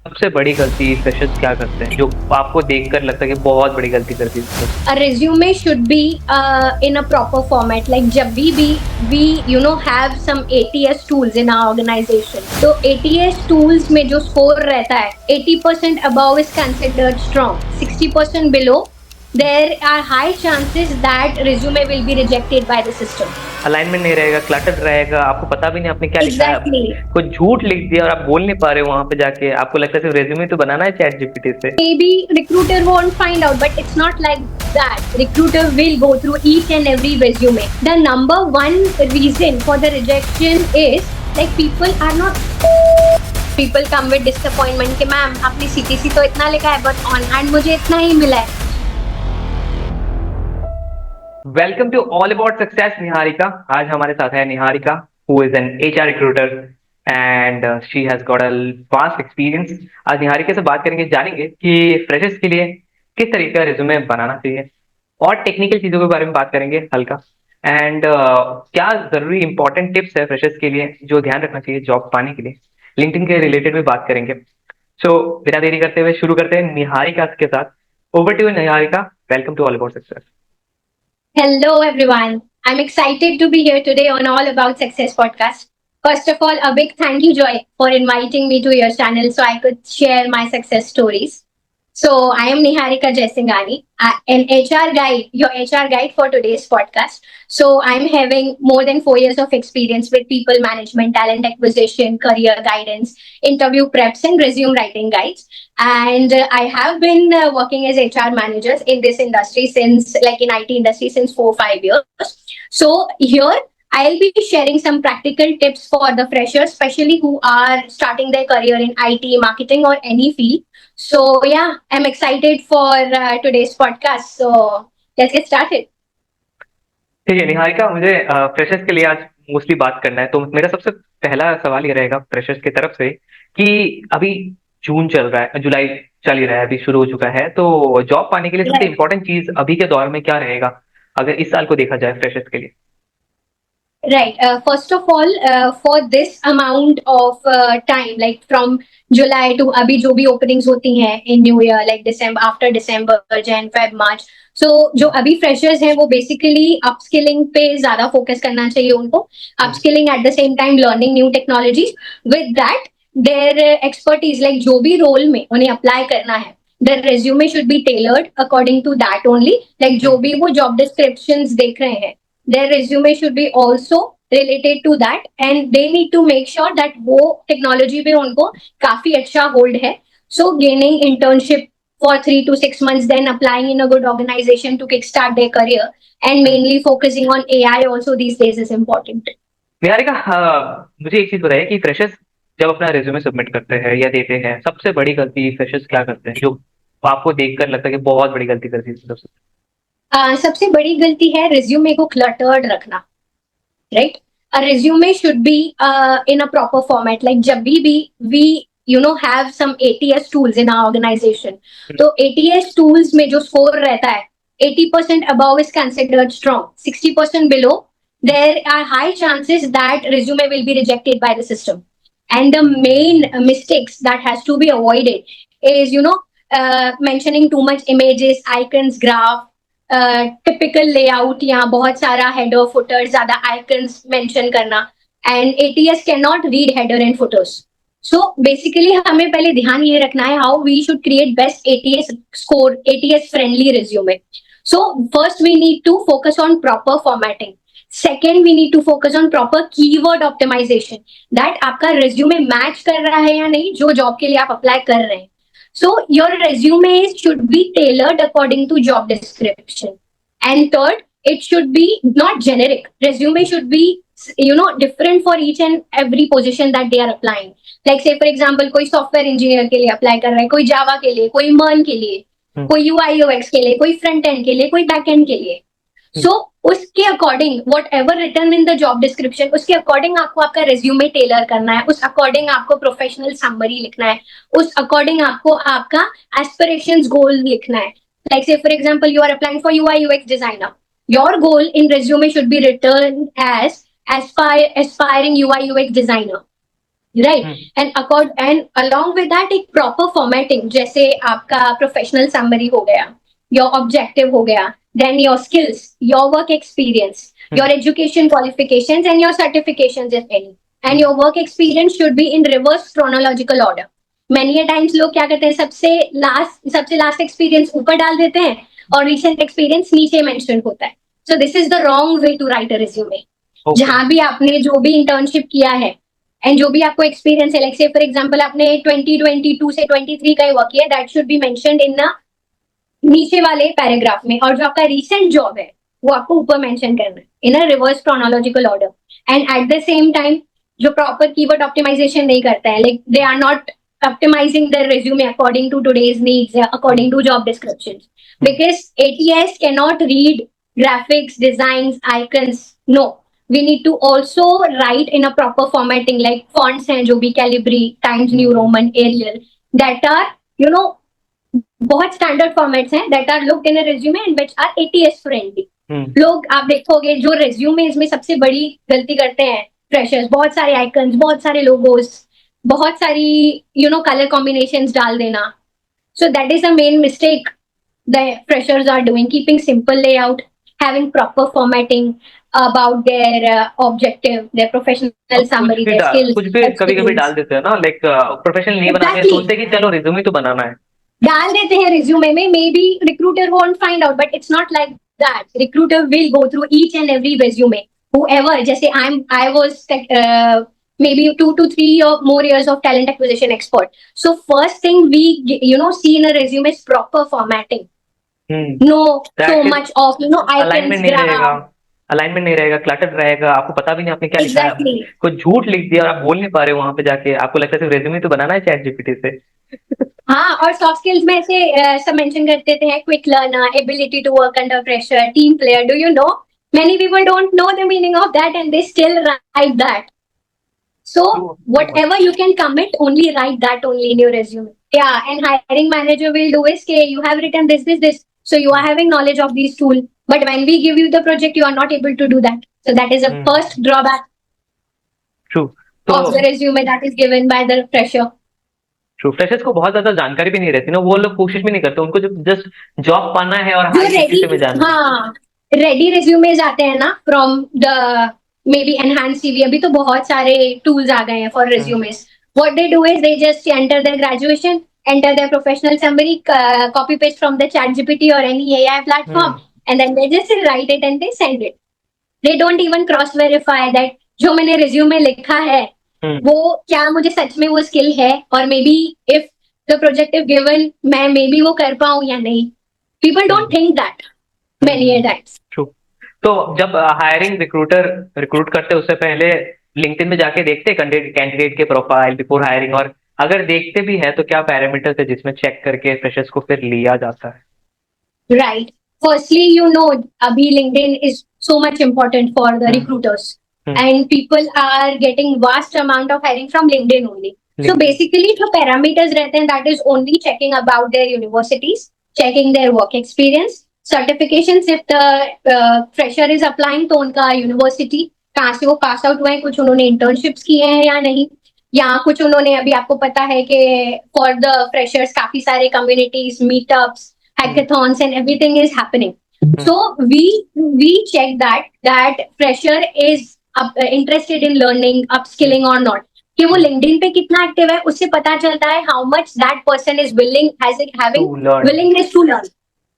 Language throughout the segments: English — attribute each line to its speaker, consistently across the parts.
Speaker 1: सबसे बड़ी गलती फ्रेशर्स क्या करते हैं जो आपको देखकर लगता है कि बहुत बड़ी गलती कर दी उसने?
Speaker 2: A resume should be in a proper format. Like जब भी have some ATS tools in our organization. तो ATS tools में जो score रहता है 80% above is considered strong. 60% below there are high chances that resume will be rejected by the system.
Speaker 1: Alignment नहीं रहेगा, cluttered रहेगा, आपको पता भी नहीं आपने क्या लिखा है।
Speaker 2: Exactly.
Speaker 1: कुछ झूठ लिख दिया और आप बोल नहीं पा रहे हो वहां पे जाके, आपको लगता है सिर्फ रेज्यूमे तो बनाना है चैट जीपीटी से।
Speaker 2: Maybe recruiter won't find out, but it's not like that. Recruiter will go through each and every resume. The number one reason for the rejection is like people come with disappointment कि ma'am आपने CTC तो इतना लिखा है but on hand मुझे इतना ही मिला है.
Speaker 1: Welcome to all about success Niharika. आज हमारे साथ है Niharika, who is an HR recruiter and she has got a vast experience. आज निहारिका से बात करेंगे, जानेंगे कि फ्रेशर्स के लिए किस तरीके का रिज्यूमे बनाना चाहिए और टेक्निकल चीजों के बारे में बात करेंगे हल्का। एंड क्या जरूरी इंपॉर्टेंट टिप्स है फ्रेशर्स के लिए जो ध्यान रखना चाहिए जॉब पाने के लिए, लिंक्डइन के रिलेटेड भी बात करेंगे। सो बिना देरी करते हुए शुरू करते हैं निहारिका के साथ। Over to Niharika, welcome to all about success.
Speaker 2: Hello everyone. I'm excited to be here today on All About Success podcast. First of all, a big thank you, Joy, for inviting me to your channel so I could share my success stories. So I am Niharika Jaisingani, an HR guide, your HR guide for today's podcast. So I'm having more than 4 years of experience with people management, talent acquisition, career guidance, interview preps, and resume writing guides. And I have been working as HR managers in this industry since, like in IT industry, since 4 or 5 years. So here I'll be sharing some practical tips for the freshers, especially who are starting their career in IT, marketing, or any field. So yeah, I'm excited for today's podcast. So let's get started.
Speaker 1: ठीक है निहारिका, मुझे freshers के लिए आज mostly बात करना है, तो मेरा सबसे पहला सवाल ये रहेगा फ्रेशर्स की तरफ से कि अभी जून चल रहा है, जुलाई चल ही रहा है, अभी शुरू हो चुका है, तो जॉब पाने के लिए सबसे
Speaker 2: Right.
Speaker 1: इंपॉर्टेंट चीज अभी के दौर में क्या रहेगा अगर इस साल को देखा जाए फ्रेशर्स के लिए?
Speaker 2: Right. First of all, for this amount of time, like from July to अभी जो भी openings होती हैं in New Year, like December, after December, Jan, Feb, March. So जो अभी freshers हैं वो basically upskilling पे ज़्यादा focus करना चाहिए उनको. Upskilling at the same time learning new technologies. With that, their expertise, like जो भी role में उन्हें apply करना है, the resume should be tailored according to that only. Like जो भी वो job descriptions देख रहे हैं, their resume should be also related to that and they need to make sure that वो टेक्नोलॉजी पे उनको काफी अच्छा होल्ड है. So gaining internship for 3 to 6 months, then applying in a good organization to kickstart their career, and mainly focusing on AI also these days is important.
Speaker 1: Niharika, मुझे एक चीज बताइए कि फ्रेशर्स जब अपना रिज्यूमे सबमिट करते हैं या देते हैं, सबसे बड़ी गलती फ्रेशर्स क्या करते हैं जो आपको देखकर लगता है कि बहुत बड़ी गलती कर दी इसने सबसे?
Speaker 2: सबसे बड़ी गलती है रिज्यूमे को क्लटर्ड रखना. Right? A resume should be in a proper format. Like जब भी we have some ATS tools in our organization. तो ATS tools में जो score रहता है 80% above is considered strong. 60% below there are high chances that resume will be rejected by the system. And the main mistakes that has to be avoided is mentioning too much images, icons, graph, typical layout या बहुत सारा header footer ज्यादा icons mention करना. And ATS can not read header and footers. So basically हमें पहले ध्यान ये रखना है how we should create best ATS score, ATS friendly resume. So first we need to focus on proper formatting. Second we need to focus on proper keyword optimization, that आपका resume match कर रहा है या नहीं जो job के लिए आप अप्लाई कर रहे हैं. So your resume should be tailored according to job description. And third, it should be not generic. Resume should be different for each and every position that they are applying. Like say for example, कोई software engineer के लिए apply कर रहा है, कोई Java के लिए, कोई MERN के लिए, कोई UI UX के लिए, कोई front end के लिए, कोई back end के लिए. सो उसके according what ever return in the job description, उसके अकॉर्डिंग आपको आपका रेज्यूमे टेलर करना है, उस अकॉर्डिंग आपको प्रोफेशनल समरी लिखना है, उस अकॉर्डिंग आपको आपका एस्पिरेशंस गोल लिखना है. Like say for example you are applying for UI UX designer, your goal in resume should be written as aspiring UI UX designer. Right. And along with that एक proper formatting, जैसे आपका professional summary हो गया, your objective हो गया, then your skills, your work experience, your education qualifications and your certifications if any, and your work experience should be in reverse chronological order. many a times लोग क्या करते हैं, सबसे last experience ऊपर डाल देते हैं और रिसेंट एक्सपीरियंस नीचे मेंशन होता है. So this is the wrong way to write a resume. जहां भी आपने जो भी इंटर्नशिप किया है एंड जो भी आपको एक्सपीरियंस है, लाइक से फॉर एग्जांपल आपने 2022 से 23 का ही वर्क किया, that should be mentioned in the नीचे वाले पैराग्राफ में, और जो आपका रिसेंट जॉब है वो आपको ऊपर मेंशन करना है in a reverse chronological order. And at the same time जो प्रॉपर कीवर्ड ऑप्टिमाइजेशन नहीं करता है, like they are not optimizing their resume according to today's needs, according to job descriptions, because ATS cannot read graphics, designs, icons. No, we need to also write in a proper formatting, like fonts हैं जो भी Calibri, Times New Roman, Arial, that are, you know, बहुत standard formats हैं that are looked in a resume and which are ATS friendly. लोग आप देखोगे जो resumes में सबसे बड़ी गलती करते हैं फ्रेशर्स, बहुत सारे आइकन्स, बहुत सारे लोगोस, बहुत सारी कलर कॉम्बिनेशंस डाल देना. So that is the main mistake the freshers are doing, keeping simple layout, having proper formatting about their objective, their professional summary, their skills.
Speaker 1: कुछ भी कभी-कभी डाल देते हैं ना, लाइक प्रोफेशनल नहीं बनाते हैं, सोचते हैं कि चलो रिज्यूमे तो बनाना है,
Speaker 2: डाल देते हैं रिज्यूमे में. May be recruiter won't find out, but it's not like that. Recruiter will go through each and every resume. whoever, जैसे I was maybe 2 to 3 or more years of talent acquisition expert. So first thing we see in a resume is proper formatting. No so much of
Speaker 1: alignment नहीं रहेगा, alignment नहीं रहेगा, clutter रहेगा, आपको पता भी नहीं आपने क्या लिखा है, कुछ झूठ लिख दिया और आप बोल नहीं पा रहे हो वहां पे जाके, आपको लगता है सिर्फ रेज्यूमे तो बनाना है चैट जीपीटी से.
Speaker 2: हाँ, और सॉफ्ट स्किल्स में ऐसे सब मेंशन करते थे, quick learner, ability to work under pressure, team player. Do you know many people don't know the meaning of that and they still write that. So whatever you can commit, only write that only in your resume. Yeah, and hiring manager will do is, okay, you have written this, so you are having knowledge of these tools, but when we give you the project you are not able to do that. So that is a first drawback.
Speaker 1: True.
Speaker 2: Of the resume that is given by the fresher.
Speaker 1: Freshers को बहुत ज्यादा जानकारी भी नहीं रहती ना, वो लोग कोशिश भी नहीं करते, उनको जस्ट जॉब पाना है और में जाना.
Speaker 2: हाँ, रेडी रिज्यूमेज आते हैं ना from the may be enhance CV. अभी तो बहुत सारे टूल्स आ गए हैं for resumes. What they do is they just enter their graduation, enter their professional summary, copy paste from the chat GPT or any AI platform, and then they just write it and they send it. They don't even cross verify that जो मैंने resume में लिखा है वो क्या मुझे सच में वो स्किल है, और may be if the project if given मैं मे बी वो कर पाऊं या नहीं. People don't think that many times.
Speaker 1: True. तो जब हायरिंग रिक्रूटर रिक्रूट करते उससे पहले लिंक्डइन में जाके देखते कैंडिडेट के प्रोफाइल बिफोर हायरिंग, और अगर देखते भी है तो क्या पैरामीटर्स है जिसमें चेक करके फ्रेशर्स को फिर लिया जाता है?
Speaker 2: राइट. फर्स्टली अभी LinkedIn is so much important for the recruiters. And people are getting vast amount of hiring from LinkedIn only. So basically जो parameters रहते हैं that is only checking about their universities, checking their work experience, certifications if the fresher is applying तो उनका university कहाँ से वो pass out हुए हैं, कुछ उन्होंने internships किए हैं या नहीं, या कुछ उन्होंने अभी आपको पता है कि for the freshers काफी सारे communities, meetups, hackathons and everything is happening. So we check that fresher is interested in learning, upskilling or not. कि वो LinkedIn पे कितना एक्टिव है उससे पता चलता है how much that person is having willingness to learn.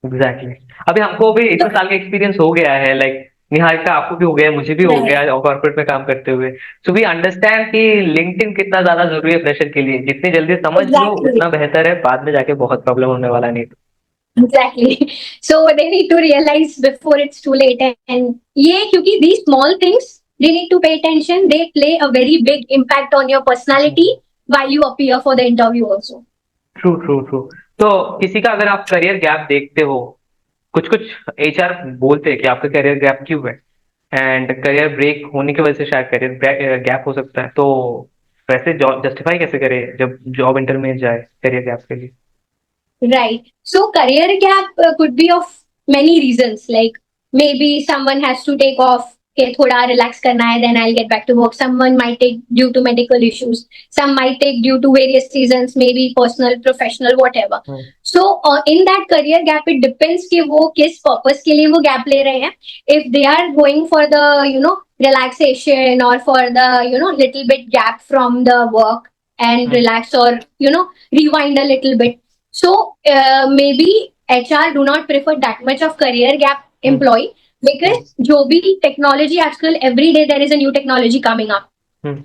Speaker 1: Exactly. अभी हमको भी इतने साल का एक्सपीरियंस हो गया है, लाइक निहारिका आपको भी हो गया, मुझे भी हो गया कॉर्पोरेट में काम करते हुए. सो वी अंडरस्टैंड कि लिंक्डइन कितना ज्यादा जरूरी है फ्रेशर के लिए. जितनी जल्दी समझ लो उतना बेहतर है, बाद में जाके बहुत प्रॉब्लम होने वाला नहीं.
Speaker 2: Exactly. So they need to realize before it's too late. And ये क्योंकि these small things they need to pay attention. They play a very big impact on your personality while you appear for the interview also.
Speaker 1: True. तो किसी का अगर आप career gap देखते हो, कुछ HR बोलते हैं कि आपका करियर गैप क्यों है, एंड करियर ब्रेक होने की वजह से शायद करियर गैप हो सकता है. तो वैसे जस्टिफाई कैसे करें जब जॉब इंटरव्यू में जाए करियर गैप के लिए?
Speaker 2: Right. So career gap could be of many reasons. Like maybe someone has to take off कि थोड़ा रिलैक्स करना है, then I'll get back to work. Someone might take due to medical issues, some might take due to various reasons, maybe personal, professional, whatever. So in that career gap, it depends कि वो किस purpose के लिए वो gap ले रहे हैं. If they are going for the relaxation, or for the little bit gap from the work and relax, or rewind a little bit. So maybe HR do not prefer that much of career gap employee, because जो भी technology आजकल every day there is a new technology coming up.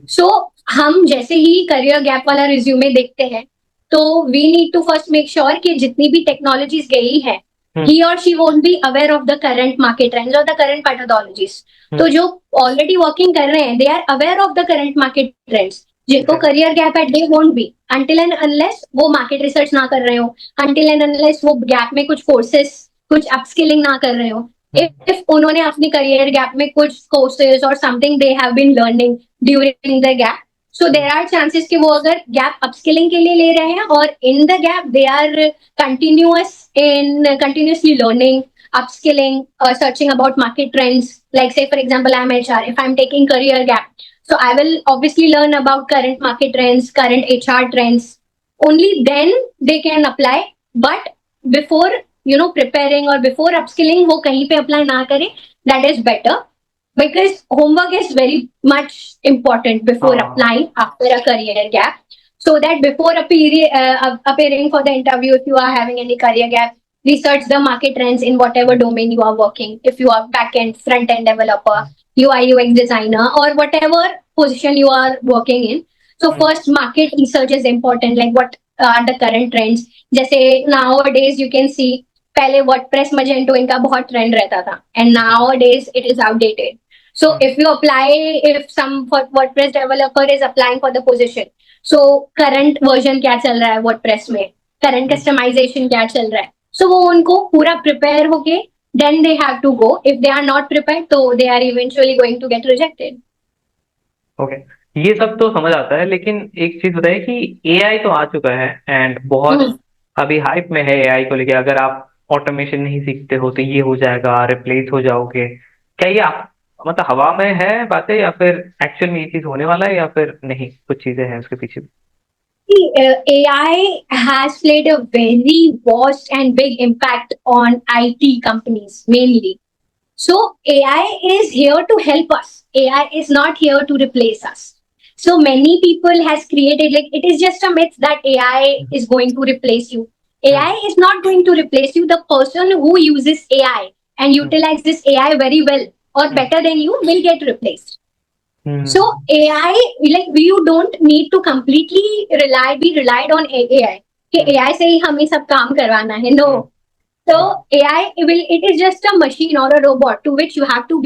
Speaker 2: So हम जैसे ही career gap वाला resume देखते हैं, तो we need to first make sure कि जितनी भी टेक्नोलॉजीज गई है, he or she won't be aware of the current market trends or the current methodologies. तो जो ऑलरेडी वर्किंग कर रहे हैं, they are aware of the current market trends. जिनको करियर गैप है, they won't be until and unless वो market research ना कर रहे हो, until and unless वो गैप में कुछ कोर्सेस, कुछ अपस्किलिंग ना कर रहे हो. If उन्होंने अपनी करियर गैप में कुछ कोर्सेज और something they have been learning during the gap, so there are chances कि वो अगर गैप अपस्किलिंग के लिए ले रहे हैं, और in the gap they are continuously learning, upskilling, searching about market trends. Like say for example, I'm HR. If I'm taking career gap, so I will obviously learn about current market trends, current HR trends. Only then they can apply. But before preparing or before upskilling, वो कहीं पे apply ना करें. That is better, because homework is very much important before applying after a career gap. So that before appearing for the interview, if you are having any career gap, research the market trends in whatever domain you are working. If you are back-end, front-end developer, UI UX designer, or whatever position you are working in. So first market research is important, like what are the current trends. जैसे nowadays you can see, पहले WordPress Magento इनका बहुत trend रहता था, and nowadays it is outdated. So if you apply, if some WordPress developer is applying for the position, so current version क्या चल रहा है WordPress में, current customization क्या चल रहा है, so वो उनको पूरा prepare होके then they have to go. If they are not prepared, so they are eventually going to get rejected.
Speaker 1: Okay, ये सब तो समझ आता है, लेकिन एक चीज बताइए कि एआई तो आ चुका है एंड बहुत अभी हाइप में है एआई को लेके. अगर आप ऑटोमेशन नहीं सीखते हो तो ये हो जाएगा, रिप्लेस हो जाओगे. क्या ये आप मतलब हवा में है बातें, या फिर एक्चुअल में ये चीज होने वाला है, या फिर नहीं कुछ चीजें हैं उसके पीछे?
Speaker 2: AI has played a very vast and big impact on IT companies mainly. So AI is here to help us. AI is not here to replace us. So many people has created, like, it is just a myth that AI is going to replace you. AI is not going to replace you. The person who uses AI and utilizes AI very well or better than you will get replaced. So AI, like, you don't need to completely be relied on AI. कि AI से ही हमें सब काम करवाना है. No. So AI it is just a machine or a robot to which you have to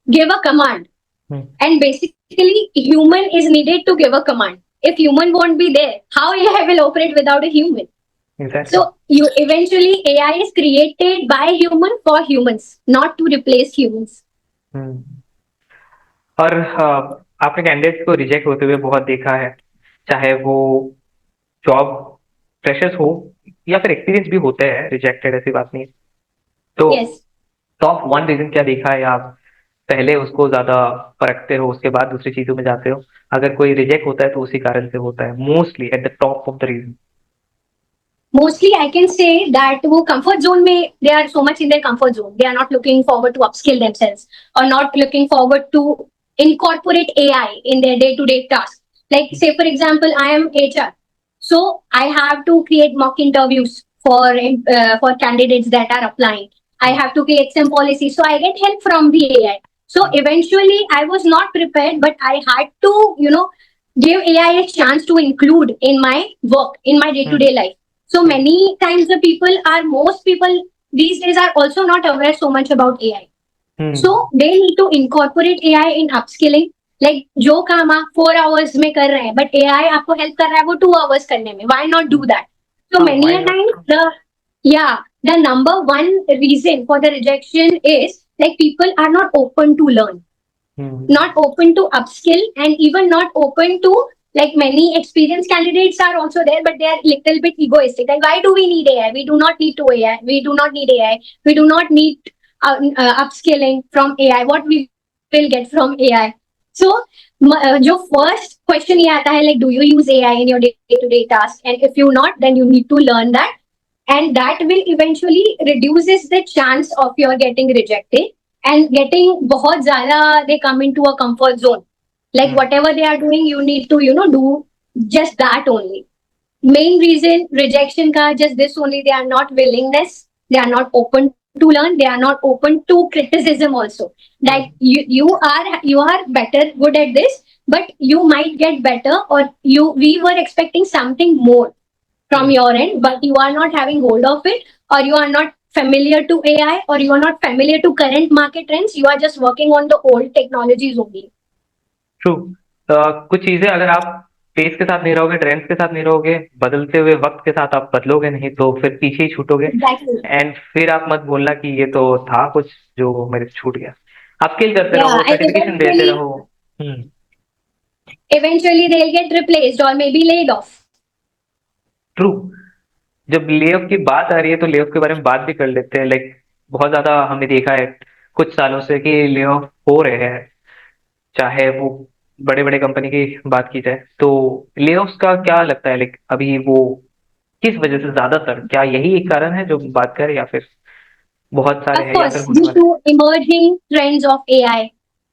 Speaker 2: give a command. And basically human is needed to give a command. If human won't be there, how AI will operate without a human? Exactly. So you eventually AI is created by human for humans, not to replace humans.
Speaker 1: और आपने candidates को reject होते हुए बहुत देखा है, चाहे वो जॉब फ्रेशर्स हो या फिर एक्सपीरियंस भी होते हैं रिजेक्टेड, ऐसी बात नहीं है. तो टॉप वन रीजन क्या देखा है? आप पहले उसको ज्यादा परखते हो, उसके बाद दूसरी चीजों में जाते हो. अगर कोई रिजेक्ट होता है तो उसी कारण से होता है, mostly at the top of the reason.
Speaker 2: Mostly I can say that वो comfort zone में, they are so much in their comfort zone. They are not looking forward to upskill themselves or not looking forward to incorporate AI in their day-to-day tasks. Like say for example, I am HR, so I have to create mock interviews for candidates that are applying. I have to create some policies, so I get help from the AI. So eventually, I was not prepared, but I had to, give AI a chance to include in my work, in my day-to-day life. So many times most people these days are also not aware so much about AI. So they need to incorporate AI in upskilling. Like जो काम आप 4 hours में कर रहे हैं, but AI आपको help कर रहा है वो 2 hours करने में. Why not do that? So many a time the number one reason for the rejection is like people are not open to learn, not open to upskill, and even not open to, like, many experienced candidates are also there, but they are little bit egoistic. Like, why do we need AI? We do not need AI. We do not need AI. We do not need upskilling from AI. What we will get from AI. So जो first question ये आता है, like do you use AI in your day-to-day task, and if you not, then you need to learn that, and that will eventually reduces the chance of your getting rejected and getting बहुत ज़्यादा they come into a comfort zone, like whatever they are doing you need to do just that only. Main reason rejection ka just this only, they are not willingness, they are not open to learn, they are not open to criticism also, like you are better good at this, but you might get better, or we were expecting something more from your end, but you are not having hold of it, or you are not familiar to AI, or you are not familiar to current market trends, you are just working on the old technologies only.
Speaker 1: True. कुछ चीजें अगर आप pace के साथ नहीं रहोगे, trends के साथ नहीं रहोगे, बदलते हुए वक्त के साथ आप बदलोगे नहीं तो फिर पीछे ही छूटोगे।
Speaker 2: Exactly.
Speaker 1: एंड फिर आप मत बोलना कि ये तो था कुछ जो मेरे से छूट गया। आप स्किल करते
Speaker 2: Yeah,
Speaker 1: रहो,
Speaker 2: and
Speaker 1: सर्टिफिकेशन देते रहो। हम्म।
Speaker 2: eventually they'll get replaced or maybe laid off.
Speaker 1: True. जब ले ऑफ की बात आ रही है तो ले ऑफ के बारे में बात भी कर लेते हैं। लाइक बहुत ज्यादा हमने देखा है कुछ सालों से कि ले ऑफ हो रहे हैं, चाहे वो बड़े बड़े कंपनी की बात की जाए तो। ले का क्या लगता है, लाइक अभी वो किस वजह से ज्यादातर, क्या यही एक कारण है जो बात करें, या फिर बहुत सारे
Speaker 2: Of
Speaker 1: हैं, या फिर
Speaker 2: course,
Speaker 1: होने
Speaker 2: due
Speaker 1: वाले?
Speaker 2: to emerging trends of AI,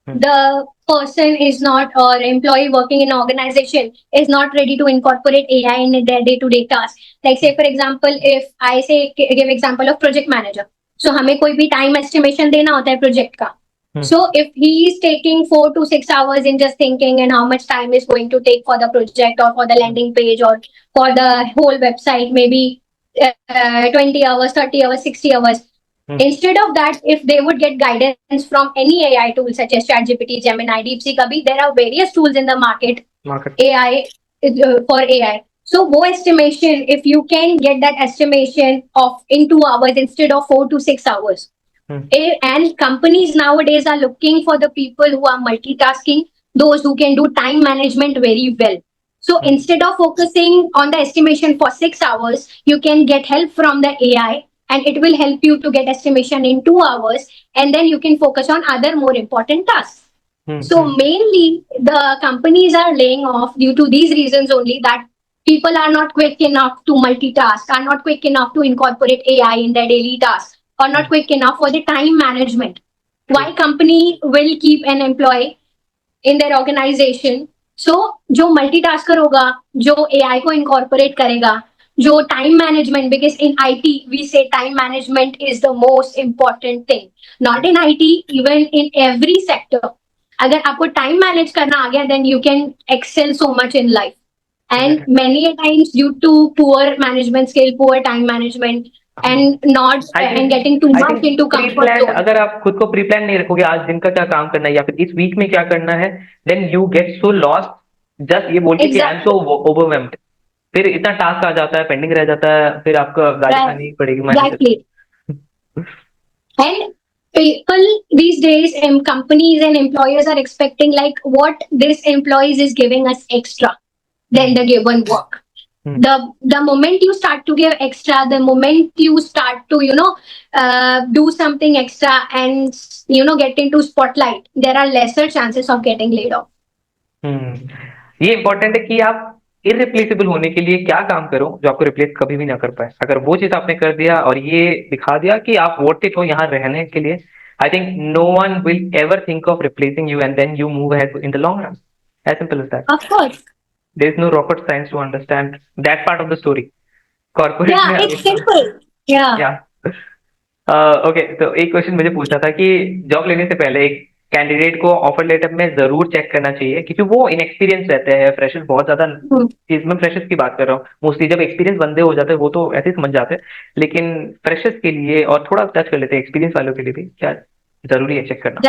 Speaker 2: the person is not, or employee working in an organization is not ready to incorporate AI in their day-to-day tasks. Like say for example, if I say give example of project manager, so हमें कोई भी time estimation देना होता है project का. So if he is taking 4 to 6 hours in just thinking and how much time is going to take for the project or for the landing page or for the whole website, maybe 20 hours, 30 hours, 60 hours. Instead of that, if they would get guidance from any AI tool such as ChatGPT, Gemini, DeepSeek, abhi there are various tools in the market AI for AI. So wo estimation, if you can get that estimation of in 2 hours instead of 4 to 6 hours. And companies nowadays are looking for the people who are multitasking, those who can do time management very well. So instead of focusing on the estimation for 6 hours, you can get help from the AI, and it will help you to get estimation in 2 hours, and then you can focus on other more important tasks. So mainly the companies are laying off due to these reasons only, that people are not quick enough to multitask, are not quick enough to incorporate AI in their daily tasks, or not quick enough for the time management. Why company will keep an employee in their organization? So जो multitasker होगा, जो AI को incorporate करेगा, जो time management, because in IT we say time management is the most important thing. Not in IT, even in every sector. अगर आपको time manage करना आ गया, then you can excel so much in life. And many a times due to poor management skill, poor time management, and not and getting too much into comfort zone.
Speaker 1: अगर आप खुद को pre plan नहीं रखोगे, आज दिन का क्या काम करना है या फिर इस वीक में क्या करना है, then you get so lost, just ये बोल के कि आई एम सो ओवरवेल्म्ड। फिर इतना टास्क आ जाता है, पेंडिंग रह जाता है, फिर आपको गाली खानी पड़ेगी manager.
Speaker 2: And people these days, companies and employers are expecting like what this employees is giving us extra than the given work. The moment you start to give extra, the moment you start to do something extra and get into spotlight, there are lesser chances of getting laid off.
Speaker 1: ये important है कि आप irreplaceable होने के लिए क्या काम करो जो आपको रिप्लेस कभी भी ना कर पाए। अगर वो चीज आपने कर दिया और ये दिखा दिया कि आप वर्थ इट हो यहाँ रहने के लिए, I think no one will ever think of replacing you, and then you move ahead in the long run. As simple as that.
Speaker 2: Of course.
Speaker 1: There is no rocket science to understand that part of the story. Corporate
Speaker 2: Yeah,
Speaker 1: में
Speaker 2: it's simple. Yeah.
Speaker 1: Yeah. Okay, तो एक question मुझे पूछना था कि job लेने से पहले एक कैंडिडेट को ऑफर लेटर में जरूर चेक करना चाहिए, क्योंकि वो इनएक्सपीरियंस रहते हैं। फ्रेशर्स बहुत ज्यादा चीज में, फ्रेशर्स की बात कर रहा हूँ मोस्टली, जब एक्सपीरियंस बंदे हो जाते हैं वो तो ऐसे ही समझ जाते हैं, लेकिन फ्रेशर्स के लिए और थोड़ा टच कर लेते हैं एक्सपीरियंस वालों के लिए भी क्या जरूरी है चेक करना?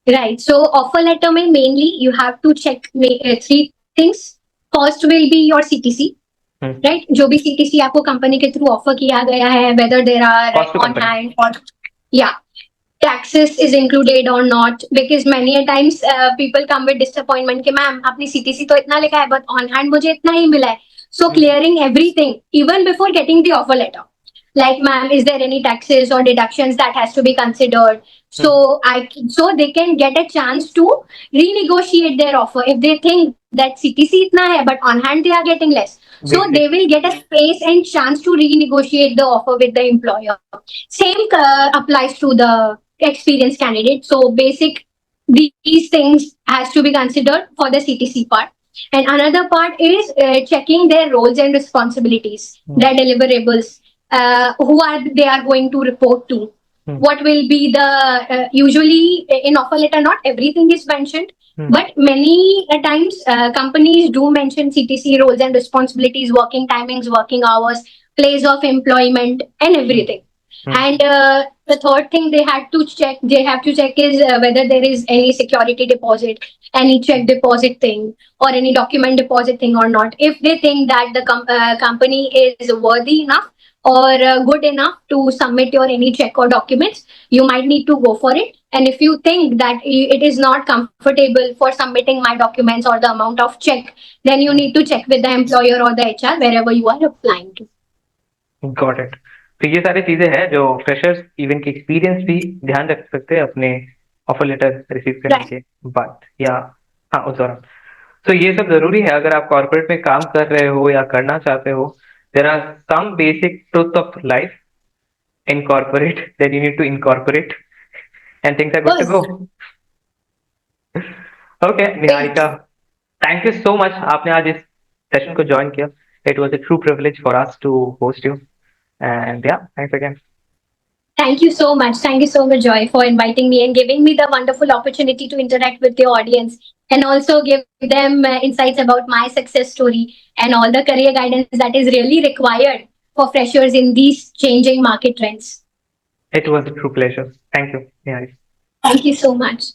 Speaker 2: Right. So offer letter में mainly you have to check 3 things. First will be your CTC. Right, जो भी CTC आपको कंपनी के थ्रू ऑफर किया गया है, whether there are on hand or taxes is included or not, because many a times people come with disappointment कि ma'am आपने CTC तो इतना लिखा है but on hand मुझे इतना ही मिला है. So clearing everything even before getting the offer letter. like, ma'am, is there any taxes or deductions that has to be considered? So they can get a chance to renegotiate their offer if they think that CTC itna hai, but on hand they are getting less. So
Speaker 1: Basic.
Speaker 2: they will get a space and chance to renegotiate the offer with the employer. Same applies to the experienced candidate. So basic, these things has to be considered for the CTC part. And another part is checking their roles and responsibilities, their deliverables, who are they are going to report to. What will be the usually in offer letter? Not everything is mentioned, but many times companies do mention CTC roles and responsibilities, working timings, working hours, place of employment, and everything. And the third thing they have to check is whether there is any security deposit, any check deposit thing, or any document deposit thing or not. If they think that the company is worthy enough or good enough to submit your any check or documents, you might need to go for it. And if you think that it is not comfortable for submitting my documents or the amount of check, then you need to check with the employer or the HR wherever you are applying to.
Speaker 1: Got it. तो ये सारी चीजें हैं जो freshers even के experience भी ध्यान रख सकते हैं अपने ऑफर लेटर रिसीव करने के बाद, या हाँ उस दौरान। तो ये सब जरूरी है अगर आप कॉर्पोरेट में काम कर रहे हो या करना चाहते हो। There are some basic truth of life in corporate that you need to incorporate and things are good to go. Okay Niharika, thank you so much, आपने आज इस सेशन को ज्वाइन किया। It was a true privilege for us to host you and या thanks again.
Speaker 2: Thank you so much. Thank you so much, Joy, for inviting me and giving me the wonderful opportunity to interact with your audience and also give them insights about my success story and all the career guidance that is really required for freshers in these changing market trends.
Speaker 1: It was a true pleasure. Thank you, Niharika.
Speaker 2: Thank you so much.